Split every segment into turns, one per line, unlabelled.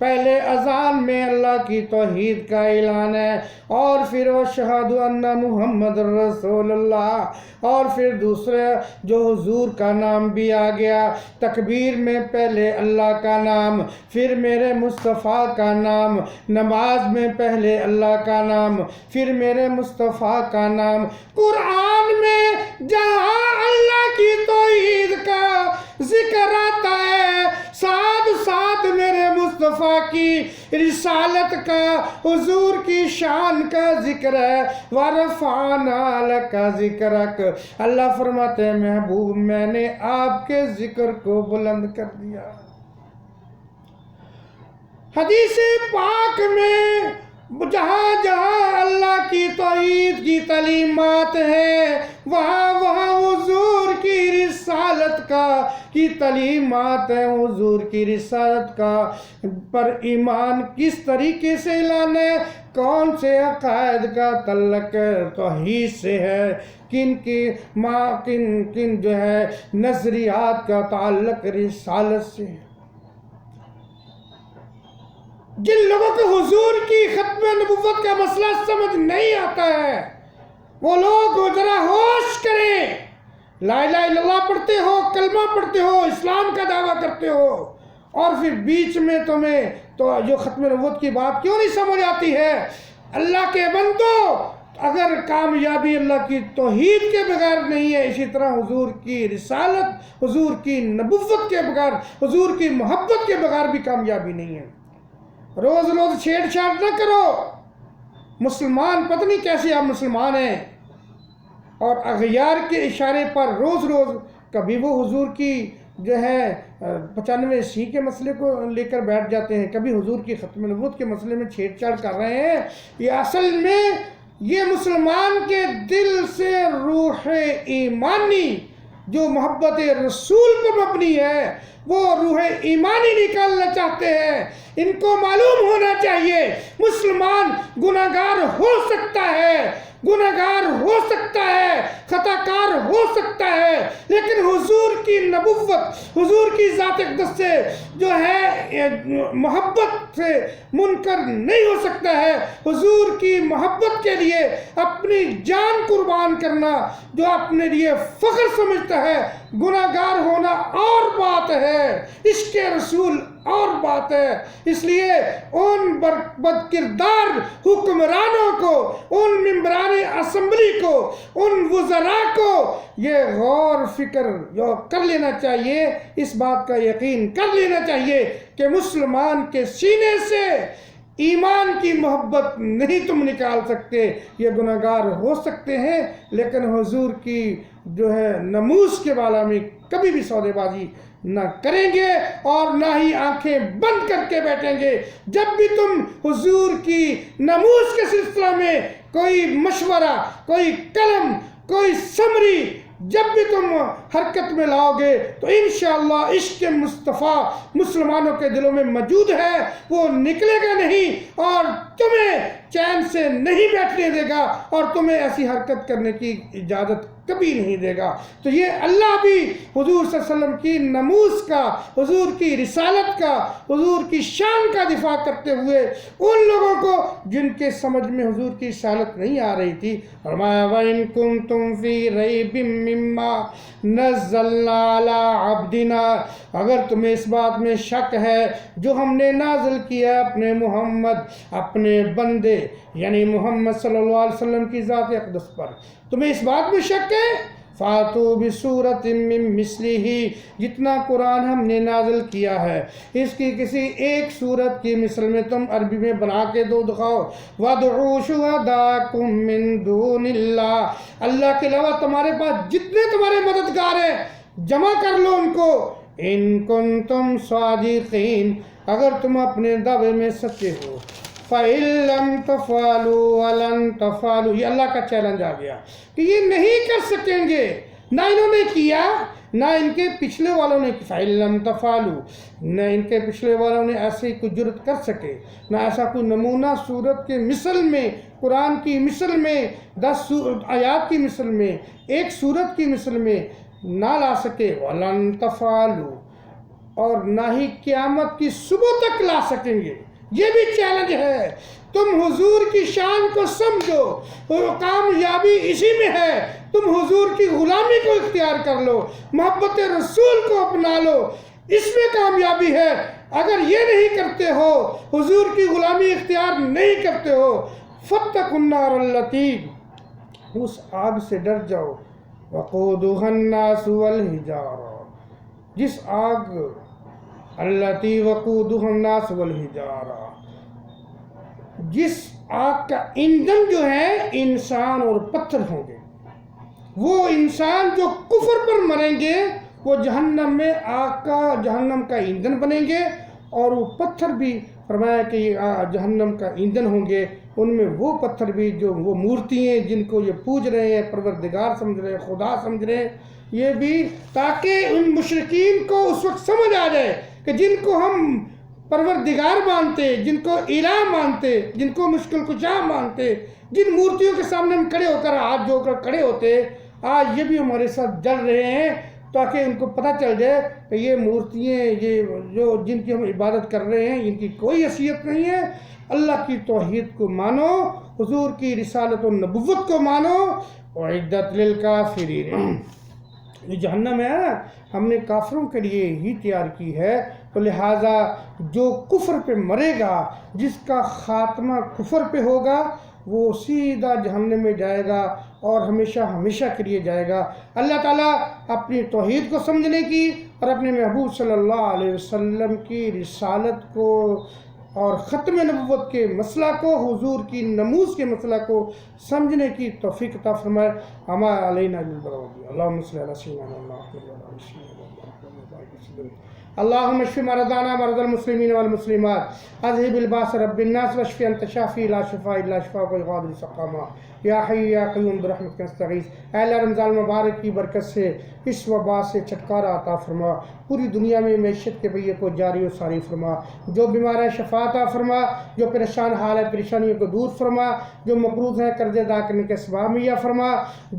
پہلے اذان میں اللہ کی توحید کا اعلان ہے، اور پھر اشہد ان محمد رسول اللہ، اور پھر دوسرے جو حضور کا نام بھی آ گیا۔ تکبیر میں پہلے اللہ کا نام، پھر میرے مصطفیٰ کا نام، نماز میں پہلے اللہ کا نام، پھر میرے مصطفیٰ کا نام۔ قرآن میں جہاں اللہ کی توحید کا ذکر آتا ہے، ساتھ ساتھ میرے مصطفیٰ کی رسالت کا، حضور کی شان کا ذکر ہے۔ وَرَفَعْنَا لَكَ ذِكْرَكَ، اللہ فرماتے ہیں محبوب میں نے آپ کے ذکر کو بلند کر دیا۔ حدیث پاک میں جہاں جہاں اللہ کی توحید کی تعلیمات ہیں، وہاں وہاں حضور کی رسالت کی تعلیمات ہیں۔ حضور کی رسالت پر ایمان کس طریقے سے لانا ہے، کون سے عقائد کا تعلق توحید سے ہے، کن جو ہے نظریات کا تعلق رسالت سے ہے۔ جن لوگوں کو حضور کی ختم نبوت کا مسئلہ سمجھ نہیں آتا ہے، وہ لوگ ذرا ہوش کریں۔ لا الہ الا اللہ پڑھتے ہو، کلمہ پڑھتے ہو، اسلام کا دعویٰ کرتے ہو، اور پھر بیچ میں تمہیں تو جو ختم نبوت کی بات کیوں نہیں سمجھ آتی ہے؟ اللہ کے بندو، اگر کامیابی اللہ کی توحید کے بغیر نہیں ہے، اسی طرح حضور کی رسالت، حضور کی نبوت کے بغیر، حضور کی محبت کے بغیر بھی کامیابی نہیں ہے۔ روز روز چھیڑ چھاڑ نہ کرو۔ مسلمان پتہ نہیں کیسے آپ مسلمان ہیں، اور اغیار کے اشارے پر روز روز کبھی وہ حضور کی جو ہے 95 کے مسئلے کو لے کر بیٹھ جاتے ہیں، کبھی حضور کی ختم نبوت کے مسئلے میں چھیڑ چھاڑ کر رہے ہیں۔ یہ اصل میں یہ مسلمان کے دل سے روح ایمانی جو محبت رسول پر مبنی ہے، وہ روح ایمانی نکالنا چاہتے ہیں۔ ان کو معلوم ہونا چاہیے مسلمان گناہگار ہو سکتا ہے، گناہگار ہو سکتا ہے، خطا کار ہو سکتا ہے، لیکن حضور کی نبوت، حضور کی ذات اقدس سے جو ہے محبت سے منکر نہیں ہو سکتا ہے۔ حضور کی محبت کے لیے اپنی جان قربان کرنا جو اپنے لیے فخر سمجھتا ہے، گناہگار ہونا اور بات ہے، عشق رسول اور بات ہے۔ اس لیے ان بد کردار حکمرانوں کو، ان ممبران اسمبلی کو، ان وزراء کو یہ غور فکر کر لینا چاہیے، اس بات کا یقین کر لینا چاہیے کہ مسلمان کے سینے سے ایمان کی محبت نہیں تم نکال سکتے۔ یہ گناہگار ہو سکتے ہیں، لیکن حضور کی جو ہے ناموس کے بالا میں کبھی بھی سودے بازی نہ کریں گے، اور نہ ہی آنکھیں بند کر کے بیٹھیں گے۔ جب بھی تم حضور کی ناموس کے سلسلہ میں کوئی مشورہ، کوئی قلم، کوئی سمری جب بھی تم حرکت میں لاؤ گے تو انشاءاللہ عشق مصطفیٰ مسلمانوں کے دلوں میں موجود ہے، وہ نکلے گا نہیں، اور تمہیں چین سے نہیں بیٹھنے دے گا، اور تمہیں ایسی حرکت کرنے کی اجازت کبھی نہیں دے گا۔ تو یہ اللہ بھی حضور صلی اللہ علیہ وسلم کی ناموس کا، حضور کی رسالت کا، حضور کی شان کا دفاع کرتے ہوئے ان لوگوں کو جن کے سمجھ میں حضور کی رسالت نہیں آ رہی تھی، فرمایا وَإِن كُنتُمْ فِي رَيْبٍ مِّمَّا نَزَّلْنَا عَلَىٰ عَبْدِنَا، اگر تمہیں اس بات میں شک ہے جو ہم نے نازل کیا اپنے محمد، اپنے بندے یعنی محمد صلی اللہ علیہ وسلم کی ذات اقدس پر، تمہیں اس بات میں شک ہے، فَاتُوا بِسُورَةٍ مِّن مِّثْلِهِ، جتنا قرآن ہم نے نازل کیا ہے اس کی کسی ایک صورت کی مثل میں تم عربی میں بنا کے دکھاؤ۔ وَادْعُوا شُهَدَاءَكُم مِّن دُونِ اللَّهِ، اللہ کے علاوہ تمہارے پاس جتنے تمہارے مددگار ہیں جمع کر لو ان کو، إِن كُنتُمْ صَادِقِينَ، اگر تم اپنے دعوے میں سچے ہو۔ فَإِن لَّمْ تَفْعَلُوا وَلَن تَفْعَلُوا، یہ اللہ کا چیلنج آ گیا کہ یہ نہیں کر سکیں گے، نہ انہوں نے کیا، نہ ان کے پچھلے والوں نے کیا۔ فَإِن لَّمْ تَفْعَلُوا، نہ ان کے پچھلے والوں نے ایسی کوئی جرت کر سکے، نہ ایسا کوئی نمونہ صورت کے مثل میں، قرآن کی مثل میں، 10 آیات کی مثل میں، ایک صورت کی مثل میں نہ لا سکے۔ وَلَن تَفْعَلُوا، اور نہ ہی قیامت کی صبح تک لا سکیں گے۔ یہ بھی چیلنج ہے۔ تم حضور کی شان کو سمجھو، کامیابی اسی میں ہے۔ تم حضور کی غلامی کو اختیار کر لو، محبت رسول کو اپنا لو، اس میں کامیابی ہے۔ اگر یہ نہیں کرتے ہو، حضور کی غلامی اختیار نہیں کرتے ہو، فاتقوا النار التی، اس آگ سے ڈر جاؤ، وقودها الناس والحجارہ، جس آگ التی وقودها الناس والحجارہ، جس آگ کا ایندھن جو ہے انسان اور پتھر ہوں گے۔ وہ انسان جو کفر پر مریں گے وہ جہنم میں جہنم کا ایندھن بنیں گے، اور وہ پتھر بھی فرمایا کہ یہ جہنم کا ایندھن ہوں گے۔ ان میں وہ پتھر بھی جو وہ مورتی ہیں جن کو یہ پوج رہے ہیں، پروردگار سمجھ رہے ہیں، خدا سمجھ رہے ہیں، یہ بھی تاکہ ان مشرکین کو اس وقت سمجھ آ جائے کہ جن کو ہم پروردگار مانتے، جن کو الہ مانتے، جن کو مشکل کشا مانتے، جن مورتیوں کے سامنے ہم کھڑے ہو کر ہاتھ جوڑ کر کھڑے ہوتے، آج یہ بھی ہمارے ساتھ جل رہے ہیں، تاکہ ان کو پتہ چل جائے کہ یہ مورتیاں، یہ جو جن کی ہم عبادت کر رہے ہیں، ان کی کوئی حیثیت نہیں ہے۔ اللہ کی توحید کو مانو، حضور کی رسالت و نبوت کو مانو، اعدت للکافرین۔ یہ جہنم ہے نا، ہم نے کافروں کے لیے ہی تیار کی ہے، تو لہٰذا جو کفر پہ مرے گا، جس کا خاتمہ کفر پہ ہوگا، وہ سیدھا جہنم میں جائے گا اور ہمیشہ ہمیشہ کے لیے جائے گا۔ اللہ تعالیٰ اپنی توحید کو سمجھنے کی اور اپنے محبوب صلی اللہ علیہ وسلم کی رسالت کو اور ختم نبوت کے مسئلہ کو، حضور کی نموز کے مسئلہ کو سمجھنے کی توفیق عطا فرمائے۔ ہمارا علینا بالبرکۃ، اللہم صلی علی سیدنا محمد وعلی آل سیدنا محمد۔ اللہم اشف مرضانا مرضى المسلمین والمسلمات، اذهب الباس رب الناس واشف انت شافی لا شفاء الا شفاءک یغادر سقما، یا حی یا قیوم برحمتک نستغیث۔ اے اللہ، رمضان مبارک کی برکت سے اس وبا سے چھٹکارا عطا فرما، پوری دنیا میں معیشت کے پہیے کو جاری و ساری فرما، جو بیمار ہے شفا عطا فرما، جو پریشان حال ہے پریشانیوں کو دور فرما، جو مقروض ہیں قرض ادا کرنے کے اسباب مہیا فرما،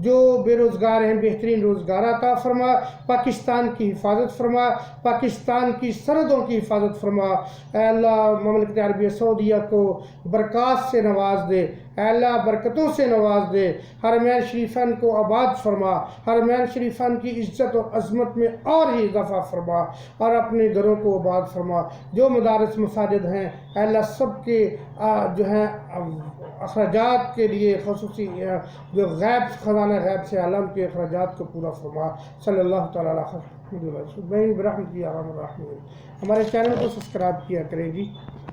جو بے روزگار ہیں بہترین روزگار عطا فرما، پاکستان کی حفاظت فرما، پاکستان کی سرحدوں کی حفاظت فرما۔ اے اللہ، مملکت عربیہ سعودیہ کو برکات سے نواز دے، اے اللہ برکتوں سے نواز دے، حرمین شریفین کو آباد فرما، حرمین شریفین کی عزت اور عظمت میں اور ہی اضافہ فرما، اور اپنے گھروں کو آباد فرما۔ جو مدارس مساجد ہیں اے اللہ سب کے جو ہیں اخراجات کے لیے خصوصی جو غیب خزانہ غیب سے عالم کے اخراجات کو پورا فرما۔ صلی اللہ تعالیٰ علیہ وسلم برحمتک یا ارحم الراحمین۔ ہمارے چینل کو سبسکرائب کیا کریں جی۔